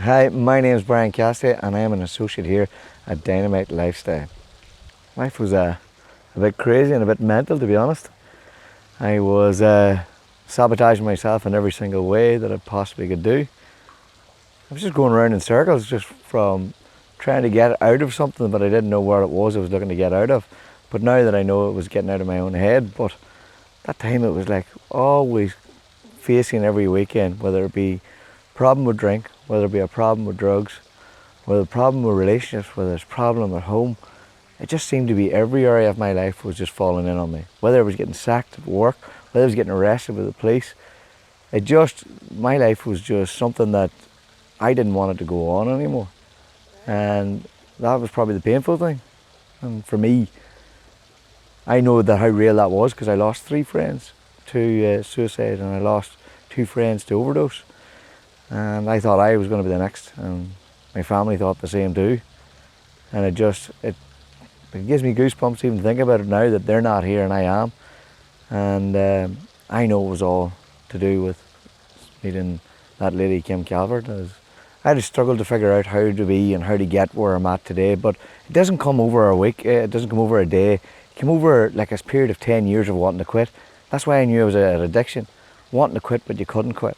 Hi, my name is Brian Cassidy and I am an associate here at Dynamite Lifestyle. Life was a bit crazy and a bit mental, to be honest. I was sabotaging myself in every single way that I possibly could do. I was just going around in circles, just from trying to get out of something, but I didn't know what it was I was looking to get out of. But now that I know, it was getting out of my own head. But that time it was like always facing every weekend, whether it be a problem with drink, whether it be a problem with drugs, whether a problem with relationships, whether it's a problem at home. It just seemed to be every area of my life was just falling in on me. Whether I was getting sacked at work, whether I was getting arrested with the police. My life was just something that I didn't want it to go on anymore. And that was probably the painful thing. And for me, I know that how real that was, because I lost 3 friends to suicide, and I lost 2 friends to overdose. And I thought I was going to be the next, and my family thought the same too. And it gives me goosebumps even to think about it now, that they're not here and I am. And I know it was all to do with meeting that lady, Kim Calvert. I just struggled to figure out how to be and how to get where I'm at today. But it doesn't come over a week, it doesn't come over a day. It came over like a period of 10 years of wanting to quit. That's why I knew it was an addiction. Wanting to quit, but you couldn't quit.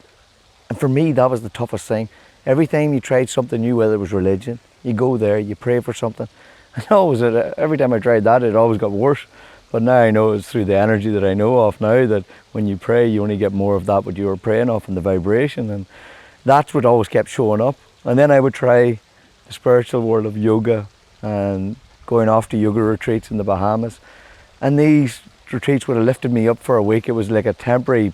And for me, that was the toughest thing. Every time you tried something new, whether it was religion, you go there, you pray for something. And every time I tried that, it always got worse. But now I know it's through the energy that I know of now, that when you pray, you only get more of that what you were praying of, and the vibration. And that's what always kept showing up. And then I would try the spiritual world of yoga and going off to yoga retreats in the Bahamas. And these retreats would have lifted me up for a week. It was like a temporary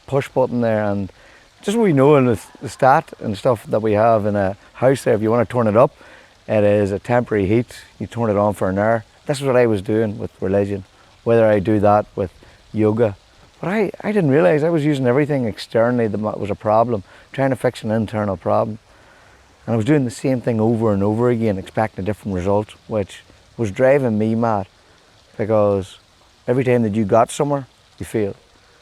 push button there. And just what we know in the stat and stuff that we have in a house there, if you want to turn it up, it is a temporary heat. You turn it on for an hour. This is what I was doing with religion, whether I do that with yoga. But I didn't realize I was using everything externally that was a problem, trying to fix an internal problem. And I was doing the same thing over and over again, expecting a different result, which was driving me mad, because every time that you got somewhere, you failed.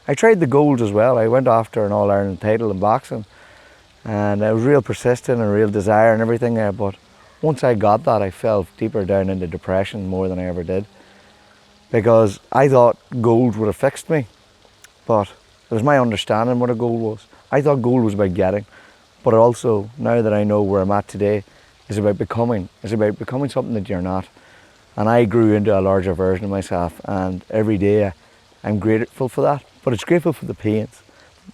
I tried the goals as well. I went after an All-Ireland title in boxing, and I was real persistent and real desire and everything there. But once I got that, I fell deeper down into depression more than I ever did, because I thought gold would have fixed me. But it was my understanding what a goal was. I thought gold was about getting, but also, now that I know where I'm at today, is about becoming. It's about becoming something that you're not. And I grew into a larger version of myself, and every day I'm grateful for that. But it's grateful for the pains.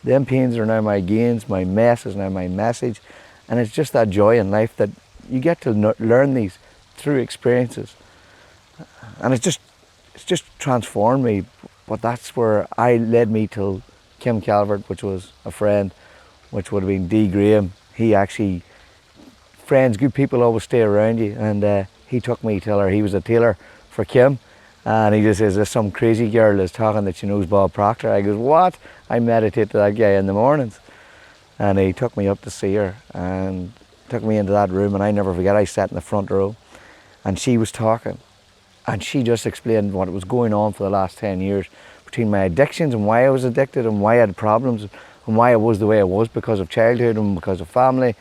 Them pains are now my gains, my mess is now my message. And it's just that joy in life that you get to learn these through experiences. And it's just transformed me. But that's where I led me till Kim Calvert, which was a friend, which would have been D. Graham. Friends, good people always stay around you. And he took me till her. He was a tailor for Kim. And he just says, there's some crazy girl that's talking that she knows Bob Proctor. I goes, what? I meditate to that guy in the mornings. And he took me up to see her and took me into that room. And I never forget, I sat in the front row and she was talking. And she just explained what was going on for the last 10 years between my addictions and why I was addicted and why I had problems and why I was the way I was because of childhood and because of family.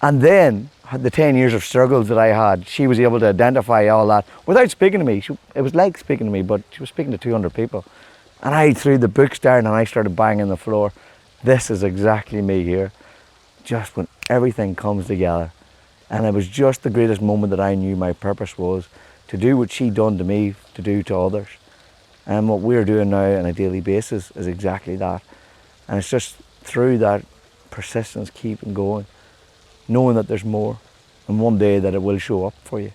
And then the 10 years of struggles that I had, she was able to identify all that without speaking to me. It was like speaking to me, but she was speaking to 200 people. And I threw the books down and I started banging the floor. This is exactly me here. Just when everything comes together. And it was just the greatest moment that I knew my purpose was to do what she done to me, to do to others. And what we're doing now on a daily basis is exactly that. And it's just through that persistence, keeping going, knowing that there's more, and one day that it will show up for you.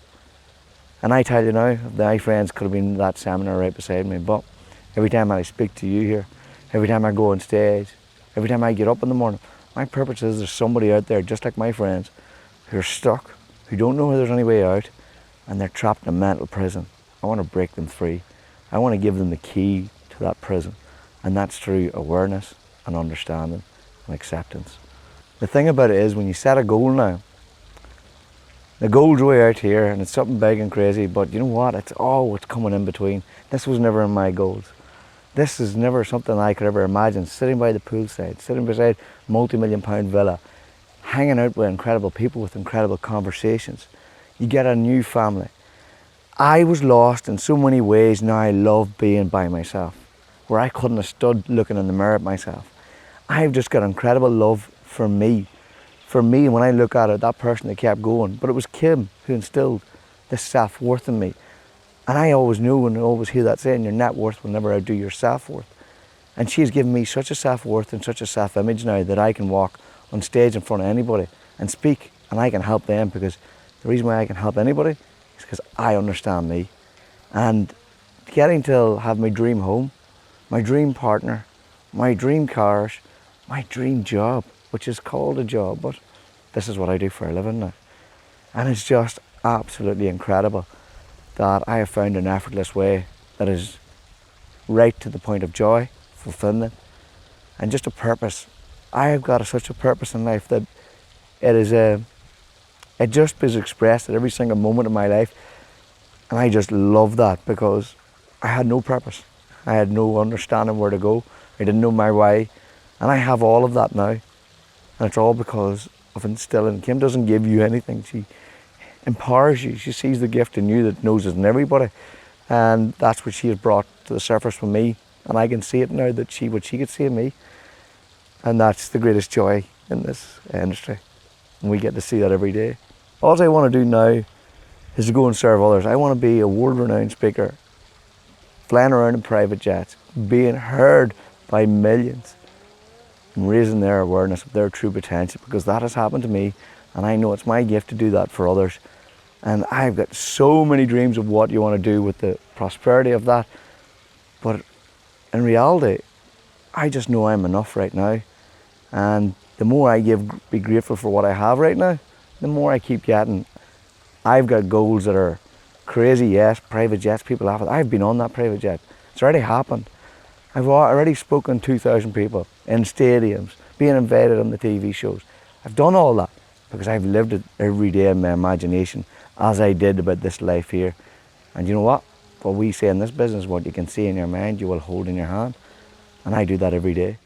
And I tell you now, my friends could have been in that seminar right beside me, but every time I speak to you here, every time I go on stage, every time I get up in the morning, my purpose is there's somebody out there, just like my friends, who are stuck, who don't know there's any way out, and they're trapped in a mental prison. I want to break them free. I want to give them the key to that prison, and that's through awareness and understanding and acceptance. The thing about it is, when you set a goal now, the goal's way out here and it's something big and crazy, but you know what? It's all what's coming in between. This was never in my goals. This is never something I could ever imagine, sitting by the poolside, sitting beside a multi-million-pound villa, hanging out with incredible people with incredible conversations. You get a new family. I was lost in so many ways. Now I love being by myself, where I couldn't have stood looking in the mirror at myself. I've just got incredible love for me. For me, when I look at it, that person that kept going, but it was Kim who instilled this self-worth in me. And I always knew and always hear that saying, your net worth will never outdo your self-worth. And she's given me such a self-worth and such a self-image now that I can walk on stage in front of anybody and speak, and I can help them, because the reason why I can help anybody is because I understand me. And getting to have my dream home, my dream partner, my dream cars, my dream job, which is called a job, but this is what I do for a living now. And it's just absolutely incredible that I have found an effortless way that is right to the point of joy, fulfilment, and just a purpose. I have got such a purpose in life that it just is expressed at every single moment of my life. And I just love that, because I had no purpose. I had no understanding where to go. I didn't know my why. And I have all of that now. And it's all because of instilling. Kim doesn't give you anything. She empowers you. She sees the gift in you that knows it in everybody. And that's what she has brought to the surface for me. And I can see it now, that what she could see in me. And that's the greatest joy in this industry. And we get to see that every day. All I want to do now is to go and serve others. I want to be a world-renowned speaker, flying around in private jets, being heard by millions, and raising their awareness of their true potential, because that has happened to me, and I know it's my gift to do that for others. And I've got so many dreams of what you want to do with the prosperity of that. But in reality, I just know I'm enough right now. And the more I be grateful for what I have right now, the more I keep getting. I've got goals that are crazy, yes, private jets, people laugh at. I've been on that private jet. It's already happened. I've already spoken to 2,000 people in stadiums, being invited on the TV shows. I've done all that because I've lived it every day in my imagination, as I did about this life here. And you know what? What we say in this business, what you can see in your mind, you will hold in your hand. And I do that every day.